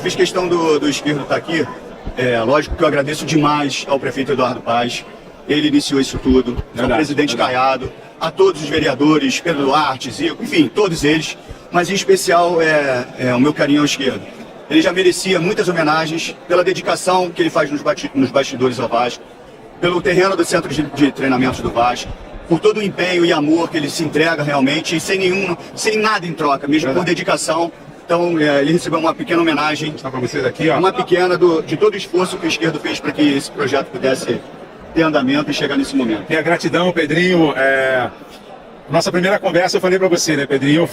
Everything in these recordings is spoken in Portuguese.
fiz questão do Esquerdo estar aqui. Lógico que eu agradeço demais ao prefeito Eduardo Paes. Ele iniciou isso tudo, ao presidente Caiado, a todos os vereadores, Pedro Duarte, Zico, enfim, todos eles. Mas em especial o meu carinho ao Esquerdo. Ele já merecia muitas homenagens pela dedicação que ele faz nos bastidores ao Vasco, pelo terreno do centro de treinamentos do Vasco, por todo o empenho e amor que ele se entrega realmente, sem nada em troca, mesmo por dedicação. Então, ele recebeu uma pequena homenagem, para vocês aqui, ó. Uma pequena de todo o esforço que o Esquerdo fez para que esse projeto pudesse ter andamento e chegar nesse momento. Minha gratidão, Pedrinho. Nossa primeira conversa eu falei para você, né, Pedrinho?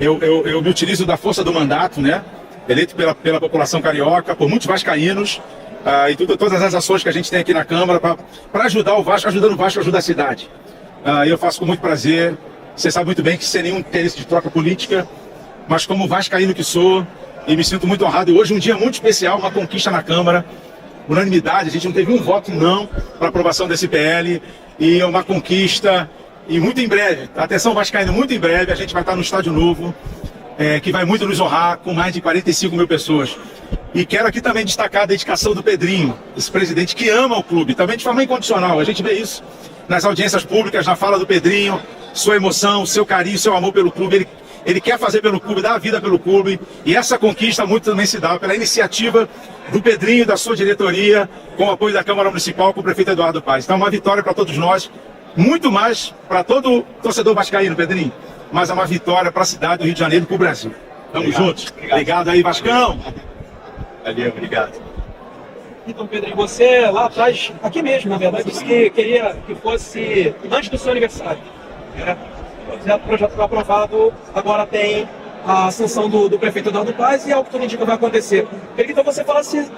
Eu me utilizo da força do mandato, né? Eleito pela população carioca, por muitos vascaínos, e todas as ações que a gente tem aqui na Câmara para ajudar o Vasco, ajudando o Vasco a ajudar a cidade. Eu faço com muito prazer. Você sabe muito bem que sem nenhum interesse de troca política, mas como vascaíno que sou, e me sinto muito honrado. E hoje um dia muito especial, uma conquista na Câmara, unanimidade, a gente não teve um voto não para aprovação desse PL, e é uma conquista, e muito em breve, atenção vascaíno, muito em breve a gente vai estar no Estádio Novo, que vai muito nos honrar, com mais de 45 mil pessoas. E quero aqui também destacar a dedicação do Pedrinho, esse presidente que ama o clube, também de forma incondicional. A gente vê isso nas audiências públicas, na fala do Pedrinho, sua emoção, seu carinho, seu amor pelo clube. Ele quer fazer pelo clube, dar a vida pelo clube, e essa conquista muito também se dá pela iniciativa do Pedrinho, da sua diretoria, com o apoio da Câmara Municipal, com o prefeito Eduardo Paes. Então, uma vitória para todos nós, muito mais para todo torcedor vascaíno, Pedrinho, mas é uma vitória para a cidade do Rio de Janeiro e para o Brasil. Tamo juntos. Obrigado aí, Vascão. Valeu, obrigado. Então, Pedrinho, você lá atrás, aqui mesmo, na verdade, disse que queria que fosse antes do seu aniversário, né? O projeto foi aprovado, agora tem a sanção do prefeito Eduardo Paes e algo que tudo indica vai acontecer. Queria que então você falasse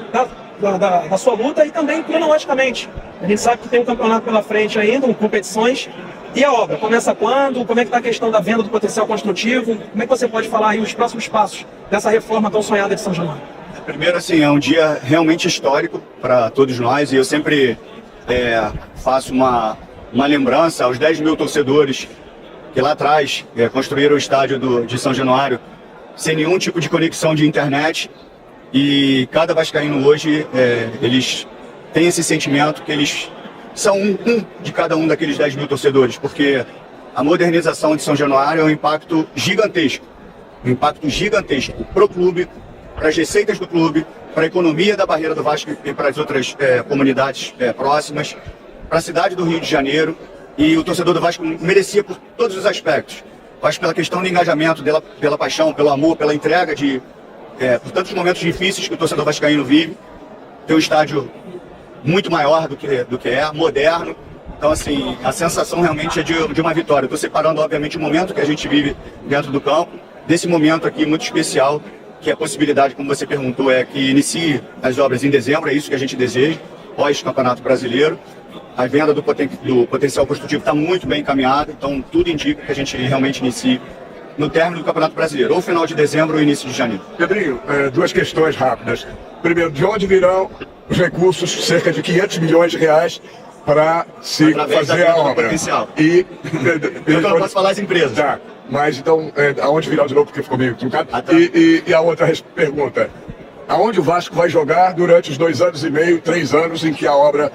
da sua luta e também cronologicamente. A gente sabe que tem um campeonato pela frente ainda, competições. E a obra? Começa quando? Como é que está a questão da venda do potencial construtivo? Como é que você pode falar aí os próximos passos dessa reforma tão sonhada de São Januário? Primeiro, assim, é um dia realmente histórico para todos nós, e eu sempre faço uma lembrança aos 10 mil torcedores que lá atrás construíram o estádio de São Januário sem nenhum tipo de conexão de internet, e cada vascaíno hoje, eles têm esse sentimento que eles são um de cada um daqueles 10 mil torcedores, porque a modernização de São Januário é um impacto gigantesco para o clube, para as receitas do clube, para a economia da Barreira do Vasco e para as outras comunidades próximas, para a cidade do Rio de Janeiro. E o torcedor do Vasco merecia por todos os aspectos. Vasco pela questão do engajamento, pela paixão, pelo amor, pela entrega por tantos momentos difíceis que o torcedor vascaíno vive. Tem um estádio muito maior do que é, moderno. Então, assim, a sensação realmente é de uma vitória. Estou separando, obviamente, o momento que a gente vive dentro do campo, desse momento aqui muito especial, que a possibilidade, como você perguntou, é que inicie as obras em dezembro, é isso que a gente deseja, pós-Campeonato Brasileiro. A venda do potencial construtivo está muito bem encaminhada, então tudo indica que a gente realmente inicie no término do Campeonato Brasileiro, ou final de dezembro ou início de janeiro. Pedrinho, duas questões rápidas. Primeiro, de onde virão os recursos, cerca de 500 milhões de reais, para se fazer a obra? E eu não posso falar as empresas. Tá, mas então, aonde virá de novo, porque ficou meio truncado? E a outra pergunta, aonde o Vasco vai jogar durante os 2 anos e meio, 3 anos em que a obra...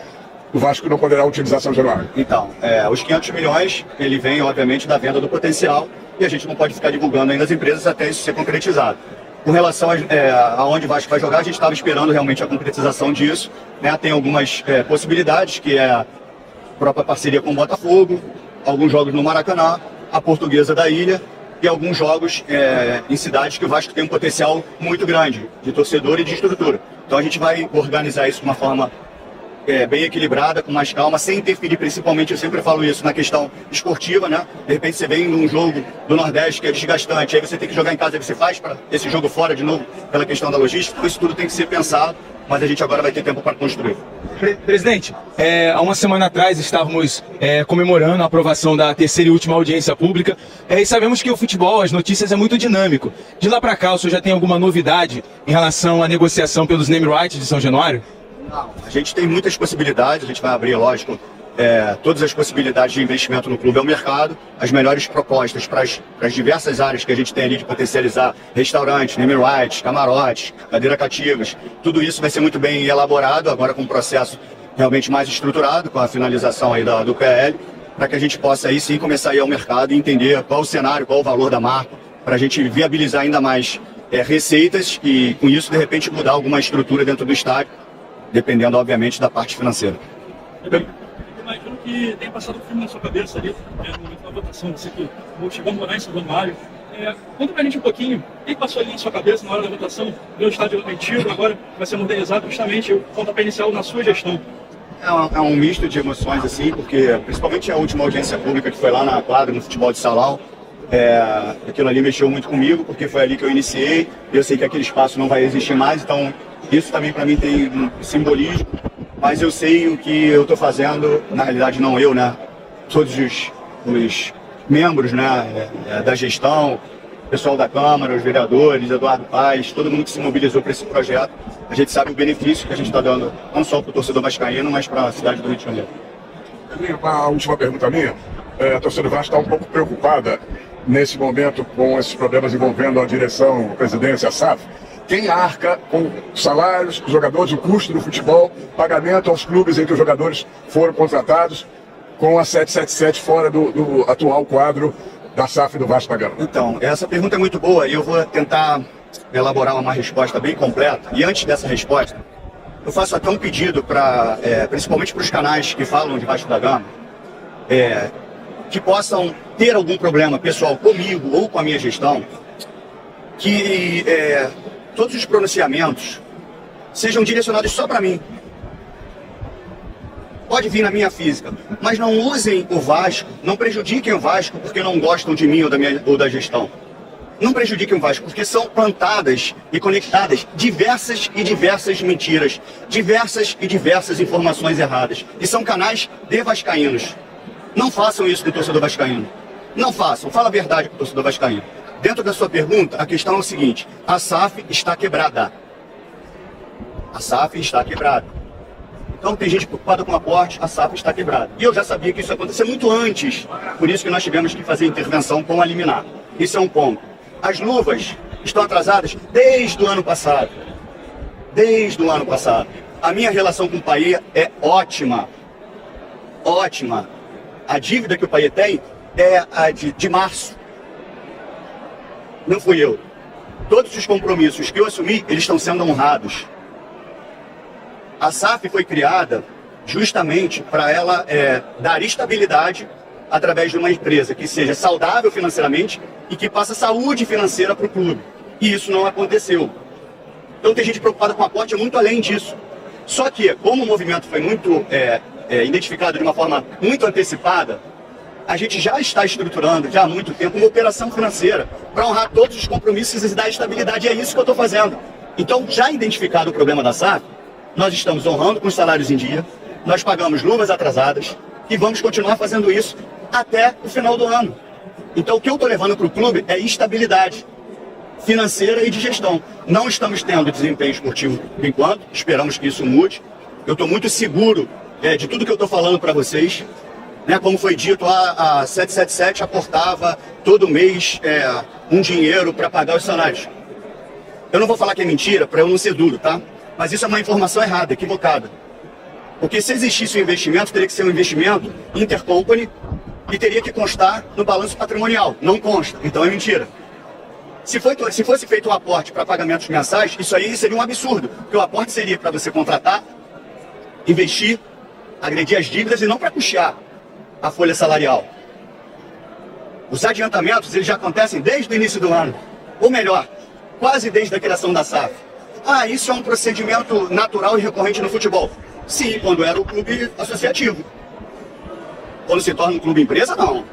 o Vasco não poderá utilizar São Januário? Então, os 500 milhões, ele vem, obviamente, da venda do potencial, e a gente não pode ficar divulgando ainda as empresas até isso ser concretizado. Com relação aonde o Vasco vai jogar, a gente estava esperando realmente a concretização disso, né? Tem algumas possibilidades, que é a própria parceria com o Botafogo, alguns jogos no Maracanã, a Portuguesa da Ilha, e alguns jogos em cidades que o Vasco tem um potencial muito grande, de torcedor e de estrutura. Então a gente vai organizar isso de uma forma bem equilibrada, com mais calma, sem interferir, principalmente, eu sempre falo isso, na questão esportiva, né? De repente você vem num jogo do Nordeste que é desgastante, aí você tem que jogar em casa, aí você faz para esse jogo fora de novo, pela questão da logística. Então isso tudo tem que ser pensado, mas a gente agora vai ter tempo para construir. Presidente, há uma semana atrás estávamos comemorando a aprovação da terceira e última audiência pública, e sabemos que o futebol, as notícias, é muito dinâmico. De lá para cá, o senhor já tem alguma novidade em relação à negociação pelos name rights de São Januário? Não, a gente tem muitas possibilidades, a gente vai abrir, lógico, todas as possibilidades de investimento no clube ao mercado, as melhores propostas para as diversas áreas que a gente tem ali de potencializar, restaurantes, name rights, camarotes, cadeira cativas, tudo isso vai ser muito bem elaborado, agora com um processo realmente mais estruturado, com a finalização aí do PL, para que a gente possa aí sim começar a ir ao mercado e entender qual o cenário, qual o valor da marca, para a gente viabilizar ainda mais receitas e com isso de repente mudar alguma estrutura dentro do estádio, dependendo obviamente da parte financeira. Imagino que tem passado um filme na sua cabeça ali, no momento da votação, você que chegou a morar em São Januário. Conta pra gente um pouquinho, o que passou ali na sua cabeça na hora da votação? Deu um estádio antigo, agora vai ser modernizado justamente, o pontapé inicial na sua gestão. É um misto de emoções, assim, porque principalmente a última audiência pública que foi lá na quadra, no futebol de salão, aquilo ali mexeu muito comigo, porque foi ali que eu iniciei, eu sei que aquele espaço não vai existir mais, então isso também para mim tem um simbolismo, mas eu sei o que eu estou fazendo, na realidade não eu, né? Todos os membros, né, da gestão, pessoal da Câmara, os vereadores, Eduardo Paes, todo mundo que se mobilizou para esse projeto, a gente sabe o benefício que a gente está dando, não só para o torcedor vascaíno, mas para a cidade do Rio de Janeiro. A última pergunta minha, a torcida do Vasco está um pouco preocupada nesse momento com esses problemas envolvendo a direção, a presidência, a SAF. Quem arca com salários, os jogadores, o custo do futebol, pagamento aos clubes em que os jogadores foram contratados, com a 777 fora do atual quadro da SAF do Vasco da Gama? Então, essa pergunta é muito boa e eu vou tentar elaborar uma resposta bem completa. E antes dessa resposta, eu faço até um pedido, principalmente para os canais que falam de Vasco da Gama, que possam ter algum problema pessoal comigo ou com a minha gestão, que todos os pronunciamentos sejam direcionados só para mim. Pode vir na minha física, mas não usem o Vasco, não prejudiquem o Vasco porque não gostam de mim ou da gestão. Não prejudiquem o Vasco porque são plantadas e conectadas diversas mentiras, diversas informações erradas. E são canais de vascaínos. Não façam isso com o torcedor vascaíno. Não façam, fala a verdade com o torcedor vascaíno. Dentro da sua pergunta, a questão é o seguinte: a SAF está quebrada. A SAF está quebrada. Então tem gente preocupada com o aporte, a SAF está quebrada. E eu já sabia que isso ia acontecer muito antes, por isso que nós tivemos que fazer intervenção com a liminar. Isso é um ponto. As luvas estão atrasadas desde o ano passado. Desde o ano passado. A minha relação com o Payet é ótima. Ótima. A dívida que o Payet tem é a de março. Não fui eu. Todos os compromissos que eu assumi, eles estão sendo honrados. A SAF foi criada justamente para ela dar estabilidade através de uma empresa que seja saudável financeiramente e que passe saúde financeira para o clube. E isso não aconteceu. Então tem gente preocupada com o aporte, é muito além disso. Só que, como o movimento foi muito identificado de uma forma muito antecipada, a gente já está estruturando, já há muito tempo, uma operação financeira para honrar todos os compromissos e dar estabilidade. E é isso que eu estou fazendo. Então, já identificado o problema da SAF, nós estamos honrando com os salários em dia, nós pagamos luvas atrasadas e vamos continuar fazendo isso até o final do ano. Então o que eu estou levando para o clube é estabilidade financeira e de gestão. Não estamos tendo desempenho esportivo por enquanto, esperamos que isso mude. Eu estou muito seguro de tudo que eu estou falando para vocês. Como foi dito, a 777 aportava todo mês um dinheiro para pagar os salários. Eu não vou falar que é mentira para eu não ser duro, tá? Mas isso é uma informação errada, equivocada. Porque se existisse um investimento, teria que ser um investimento intercompany e teria que constar no balanço patrimonial. Não consta, então é mentira. Se fosse feito um aporte para pagamentos mensais, isso aí seria um absurdo. Porque o aporte seria para você contratar, investir, agredir as dívidas e não para custear a folha salarial. Os adiantamentos eles já acontecem desde o início do ano. Ou melhor, quase desde a criação da SAF. Isso é um procedimento natural e recorrente no futebol. Sim, quando era o clube associativo. Quando se torna um clube empresa, não.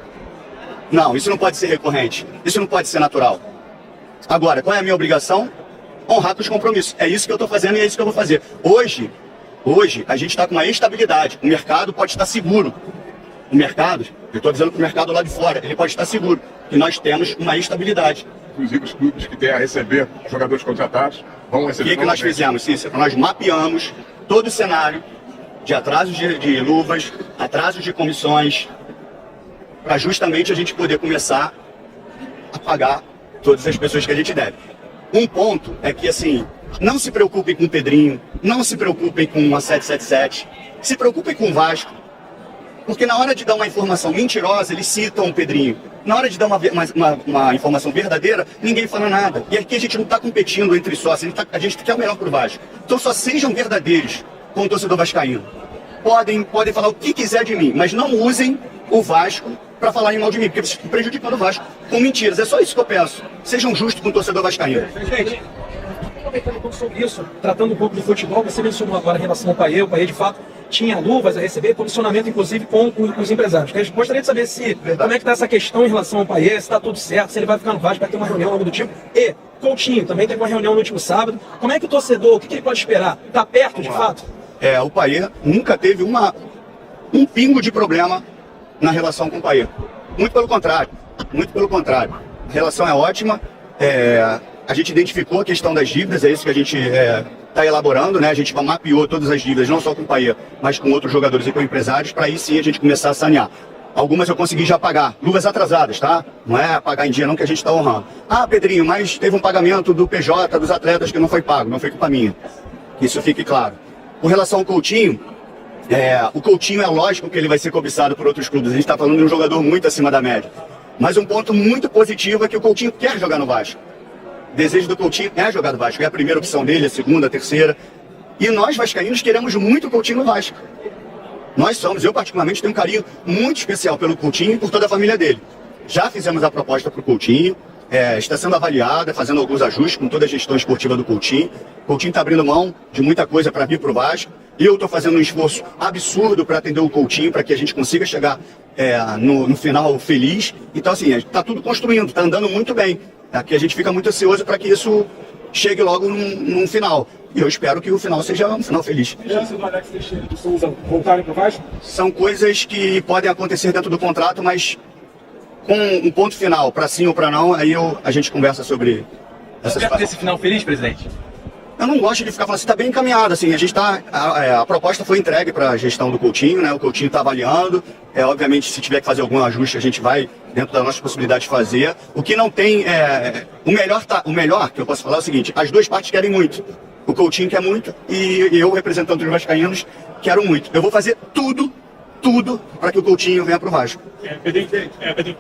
Não, isso não pode ser recorrente. Isso não pode ser natural. Agora, qual é a minha obrigação? Honrar com os compromissos. É isso que eu estou fazendo e é isso que eu vou fazer. Hoje a gente está com uma estabilidade. O mercado pode estar seguro. O mercado, eu estou dizendo para o mercado lá de fora, ele pode estar seguro que nós temos uma estabilidade. Inclusive os clubes que têm a receber jogadores contratados vão receber. O que nós fizemos, Cícero? Nós mapeamos todo o cenário de atrasos de luvas, atrasos de comissões, para justamente a gente poder começar a pagar todas as pessoas que a gente deve. Um ponto é que, assim, não se preocupem com o Pedrinho, não se preocupem com a 777, se preocupem com o Vasco, porque na hora de dar uma informação mentirosa, eles citam o Pedrinho. Na hora de dar uma informação verdadeira, ninguém fala nada. E aqui a gente não está competindo entre sócios, a gente quer o melhor para o Vasco. Então só sejam verdadeiros com o torcedor vascaíno. Podem falar o que quiser de mim, mas não usem o Vasco para falar em mal de mim, porque vocês estão prejudicando o Vasco com mentiras. É só isso que eu peço. Sejam justos com o torcedor vascaíno. Gente, aproveitando um pouco sobre isso, tratando um pouco do futebol, você mencionou agora em relação ao Payet. O Payet, de fato, tinha luvas a receber, comissionamento, inclusive, com os empresários. Eu gostaria de saber como é que está essa questão em relação ao Payet, se está tudo certo, se ele vai ficar no Vasco, vai ter uma reunião, algo do tipo. E Coutinho também teve uma reunião no último sábado. Como é que o torcedor, o que ele pode esperar? Está perto, de fato? O Payet nunca teve um pingo de problema na relação com o Payet. Muito pelo contrário. A relação é ótima. A gente identificou a questão das dívidas, é isso que a gente está elaborando, né? A gente mapeou todas as dívidas, não só com o Payet, mas com outros jogadores e com empresários, para aí sim a gente começar a sanear. Algumas eu consegui já pagar, luvas atrasadas, tá? Não é pagar em dia não que a gente está honrando. Ah, Pedrinho, mas teve um pagamento do PJ, dos atletas que não foi pago, não foi culpa minha. Que isso fique claro. Com relação ao Coutinho, o Coutinho é lógico que ele vai ser cobiçado por outros clubes. A gente está falando de um jogador muito acima da média. Mas um ponto muito positivo é que o Coutinho quer jogar no Vasco. O desejo do Coutinho é jogar no Vasco. É a primeira opção dele, a segunda, a terceira. E nós, vascaínos, queremos muito o Coutinho no Vasco. Eu particularmente tenho um carinho muito especial pelo Coutinho e por toda a família dele. Já fizemos a proposta para o Coutinho. Está sendo avaliada, fazendo alguns ajustes com toda a gestão esportiva do Coutinho. O Coutinho está abrindo mão de muita coisa para vir para o Vasco. Eu estou fazendo um esforço absurdo para atender o Coutinho, para que a gente consiga chegar no final feliz. Então, assim, está tudo construindo, está andando muito bem. Aqui a gente fica muito ansioso para que isso chegue logo num final. E eu espero que o final seja um final feliz. E a chance do Alex Teixeira e do Souza voltarem para o Vasco? São coisas que podem acontecer dentro do contrato, mas com um ponto final, para sim ou para não, aí a gente conversa sobre essa situação. Desse final feliz, presidente? Eu não gosto de ficar falando assim, está bem encaminhado, assim, a gente a proposta foi entregue para a gestão do Coutinho, né, o Coutinho está avaliando, obviamente se tiver que fazer algum ajuste a gente vai, dentro da nossa possibilidade de fazer. O que não tem, o melhor que eu posso falar é o seguinte, as duas partes querem muito, o Coutinho quer muito e eu, representando os vascaínos, quero muito. Eu vou fazer tudo para que o Coutinho venha para o Vasco. Pedrinho,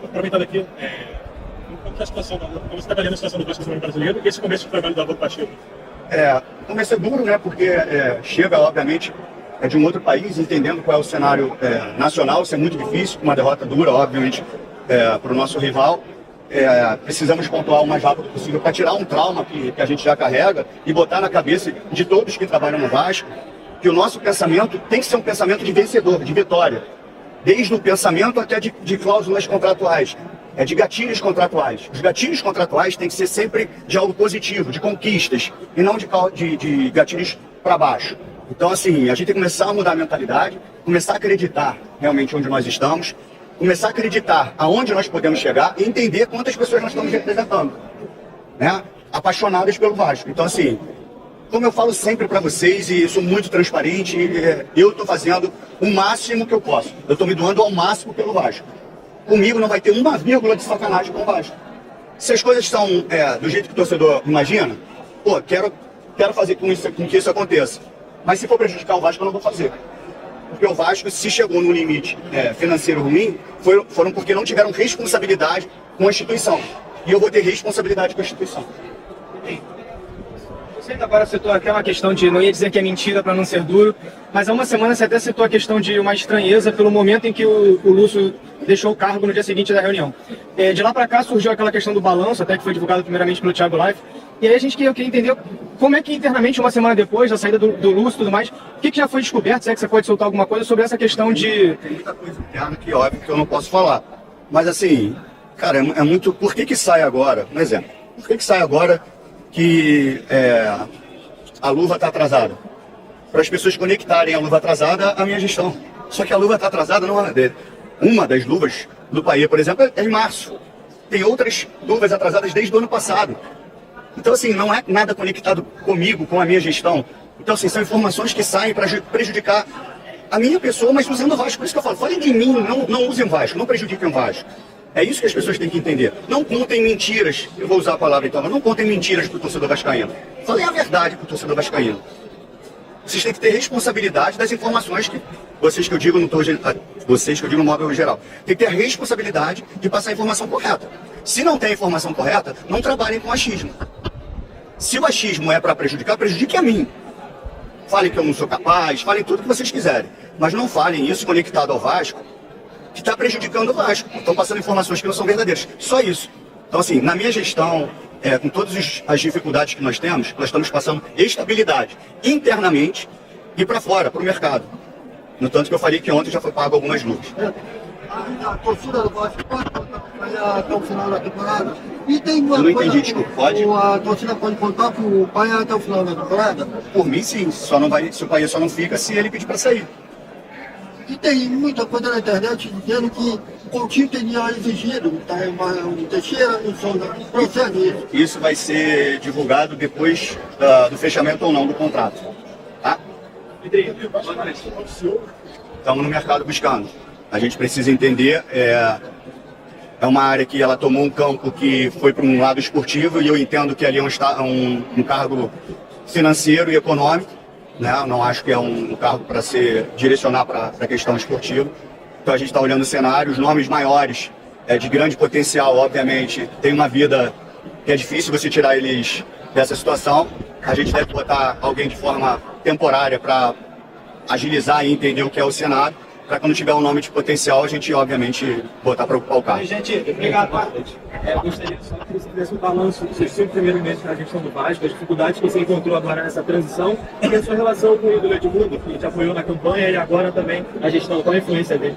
aproveitando aqui, como é a situação, como você está avaliando a situação do Vasco no brasileiro e esse começo de trabalho da Boca Pacheco? Começo é duro, né? Porque chega, obviamente, de um outro país, entendendo qual é o cenário nacional, isso é muito difícil, uma derrota dura, obviamente, para o nosso rival. Precisamos pontuar o mais rápido possível para tirar um trauma que a gente já carrega e botar na cabeça de todos que trabalham no Vasco que o nosso pensamento tem que ser um pensamento de vencedor, de vitória. Desde o pensamento até de cláusulas contratuais. De gatilhos contratuais. Os gatilhos contratuais têm que ser sempre de algo positivo, de conquistas, e não de gatilhos para baixo. Então, assim, a gente tem que começar a mudar a mentalidade, começar a acreditar realmente onde nós estamos, começar a acreditar aonde nós podemos chegar e entender quantas pessoas nós estamos representando, né? Apaixonadas pelo Vasco. Então, assim, como eu falo sempre para vocês, e sou muito transparente, eu estou fazendo o máximo que eu posso. Eu estou me doando ao máximo pelo Vasco. Comigo não vai ter uma vírgula de sacanagem com o Vasco. Se as coisas são do jeito que o torcedor imagina, quero fazer com que isso aconteça. Mas se for prejudicar o Vasco, eu não vou fazer. Porque o Vasco, se chegou no limite financeiro ruim, foram porque não tiveram responsabilidade com a instituição. E eu vou ter responsabilidade com a instituição. Você agora citou até uma questão de, não ia dizer que é mentira para não ser duro, mas há uma semana você até citou a questão de uma estranheza pelo momento em que o Lúcio deixou o cargo no dia seguinte da reunião. De lá para cá surgiu aquela questão do balanço, até que foi divulgado primeiramente pelo Thiago Life, e aí a gente queria entender como é que internamente, uma semana depois da saída do Lúcio e tudo mais, o que já foi descoberto, se é que você pode soltar alguma coisa sobre essa questão de... Tem muita coisa interna que óbvio que eu não posso falar, mas assim, cara, é muito... Por que sai agora? Um exemplo, por que sai agora que a luva está atrasada? Para as pessoas conectarem a luva atrasada à minha gestão. Só que a luva está atrasada não é dele. Uma das luvas do Payet, por exemplo, é em março. Tem outras luvas atrasadas desde o ano passado. Então, assim, não é nada conectado comigo, com a minha gestão. Então, assim, são informações que saem para prejudicar a minha pessoa, mas usando o Vasco. Por isso que eu falo, falem de mim, não usem o Vasco, não prejudiquem o Vasco. É isso que as pessoas têm que entender. Não contem mentiras, eu vou usar a palavra então, mas não contem mentiras pro torcedor vascaíno. Falem a verdade pro torcedor vascaíno. Vocês têm que ter responsabilidade das informações que vocês que eu digo no modo geral, tem que ter a responsabilidade de passar a informação correta. Se não tem a informação correta, não trabalhem com achismo. Se o achismo é para prejudicar, prejudique a mim. Falem que eu não sou capaz, falem tudo que vocês quiserem, mas não falem isso conectado ao Vasco, que está prejudicando o Vasco. Estão passando informações que não são verdadeiras. Só isso. Então, assim, na minha gestão, com todas as dificuldades que nós temos, nós estamos passando estabilidade internamente e para fora, para o mercado. No tanto que eu falei que ontem já foi pago algumas luzes. A torcida do Vasco pode contar até o final da temporada? E tem uma eu não coisa, entendi, desculpa, pode? A torcida pode contar com o pai até o final da temporada? Por mim, sim. Se o pai só não fica se ele pedir para sair. E tem muita coisa na internet dizendo que o Coutinho teria exigido o Teixeira e o Souza. Procede isso. Isso vai ser divulgado depois do fechamento ou não do contrato. Tá? Estamos no mercado buscando. A gente precisa entender, é uma área que ela tomou um campo que foi para um lado esportivo e eu entendo que ali é um cargo financeiro e econômico, né? Eu não acho que é um cargo para se direcionar para a questão esportiva. Então a gente está olhando o cenário, os nomes maiores, de grande potencial, obviamente, tem uma vida que é difícil você tirar eles dessa situação. A gente deve botar alguém de forma temporária para agilizar e entender o que é o cenário, para quando tiver um nome de potencial, a gente, obviamente, botar para ocupar o cargo. Gente, obrigado. Gostaria só que você fizesse um balanço dos seus 5 primeiros meses na gestão do Vasco, as dificuldades que você encontrou agora nessa transição e a sua relação com o ídolo Edmundo, que te apoiou na campanha e agora também na gestão. Qual a influência dele?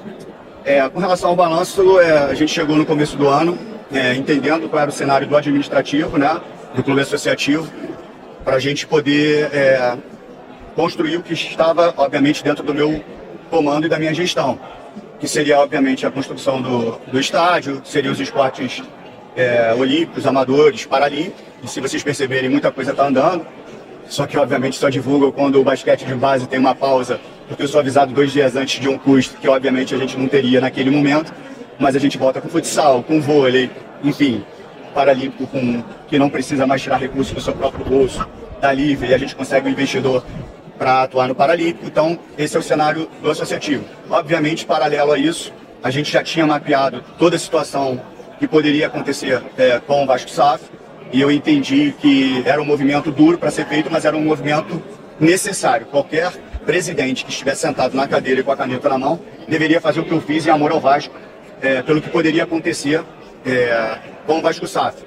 Com relação ao balanço, a gente chegou no começo do ano, entendendo qual era o cenário do administrativo, né, do clube associativo, para a gente poder construir o que estava, obviamente, dentro do meu comando e da minha gestão, que seria, obviamente, a construção do estádio, seriam os esportes olímpicos, amadores, paralímpicos, e se vocês perceberem, muita coisa está andando, só que, obviamente, só divulgo quando o basquete de base tem uma pausa, porque eu sou avisado 2 dias antes de um custo que, obviamente, a gente não teria naquele momento, mas a gente volta com futsal, com vôlei, enfim, paralímpico que não precisa mais tirar recursos do seu próprio bolso, da livre, e a gente consegue um investidor para atuar no Paralímpico. Então, esse é o cenário do associativo. Obviamente, paralelo a isso, a gente já tinha mapeado toda a situação que poderia acontecer com o Vasco SAF, e eu entendi que era um movimento duro para ser feito, mas era um movimento necessário. Qualquer presidente que estivesse sentado na cadeira e com a caneta na mão deveria fazer o que eu fiz em amor ao Vasco, pelo que poderia acontecer com o Vasco SAF.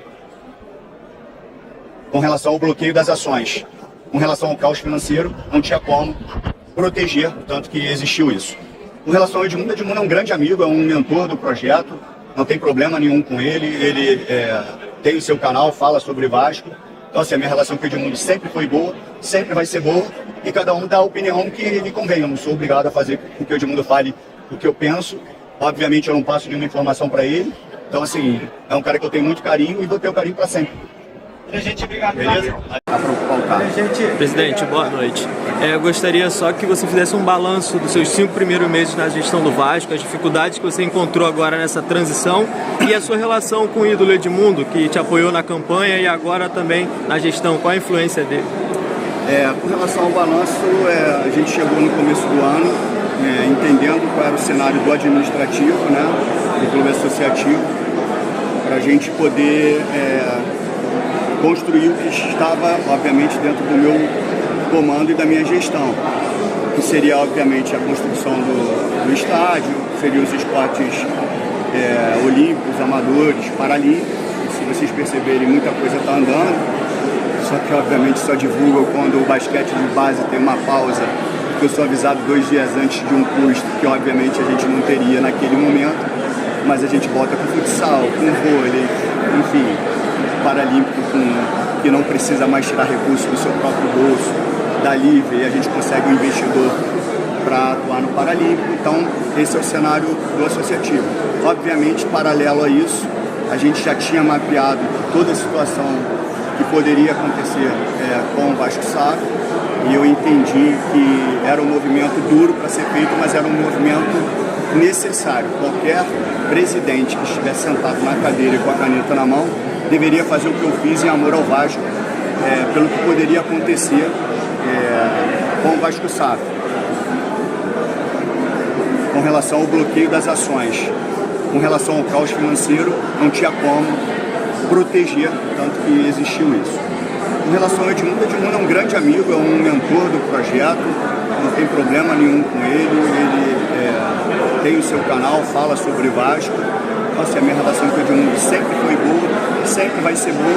Com relação ao bloqueio das ações, com relação ao caos financeiro, não tinha como proteger, tanto que existiu isso. Com relação ao Edmundo é um grande amigo, é um mentor do projeto, não tem problema nenhum com ele, ele tem o seu canal, fala sobre Vasco. Então, assim, a minha relação com o Edmundo sempre foi boa, sempre vai ser boa, e cada um dá a opinião que lhe convém. Eu não sou obrigado a fazer com que o Edmundo fale o que eu penso, obviamente eu não passo nenhuma informação para ele, então, assim, é um cara que eu tenho muito carinho e vou ter o carinho para sempre. Gente, obrigado. Beleza? Presidente, boa noite. Eu gostaria só que você fizesse um balanço dos seus 5 primeiros meses na gestão do Vasco, as dificuldades que você encontrou agora nessa transição e a sua relação com o ídolo Edmundo, que te apoiou na campanha e agora também na gestão. Qual a influência dele? Com relação ao balanço, a gente chegou no começo do ano, entendendo qual era o cenário do administrativo, né, do clube associativo, para a gente poder construir o que estava, obviamente, dentro do meu comando e da minha gestão, que seria, obviamente, a construção do estádio, seriam os esportes olímpicos, amadores, paralímpicos. Se vocês perceberem, muita coisa está andando, só que, obviamente, só divulgo quando o basquete de base tem uma pausa, porque eu sou avisado 2 dias antes de um custo que, obviamente, a gente não teria naquele momento, mas a gente volta com futsal, com vôlei, enfim, paralímpico que não precisa mais tirar recursos do seu próprio bolso, da livre, e a gente consegue um investidor para atuar no Paralímpico. Então, esse é o cenário do associativo. Obviamente, paralelo a isso, a gente já tinha mapeado toda a situação que poderia acontecer com o Vasco SAF, e eu entendi que era um movimento duro para ser feito, mas era um movimento necessário. Qualquer presidente que estiver sentado na cadeira e com a caneta na mão deveria fazer o que eu fiz em amor ao Vasco, pelo que poderia acontecer com o Vasco SAF, com relação ao bloqueio das ações, com relação ao caos financeiro, não tinha como proteger, tanto que existiu isso. Com relação ao Edmundo é um grande amigo, é um mentor do projeto, não tem problema nenhum com ele tem o seu canal, fala sobre Vasco. Então, assim, a minha relação com o Edmundo sempre foi boa, sempre vai ser boa,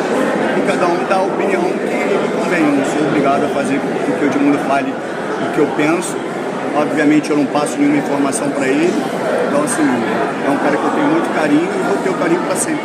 e cada um dá a opinião que convém. Eu não sou obrigado a fazer o que o Edmundo fale, o que eu penso. Obviamente eu não passo nenhuma informação para ele, então assim, é um cara que eu tenho muito carinho e vou ter o carinho para sempre.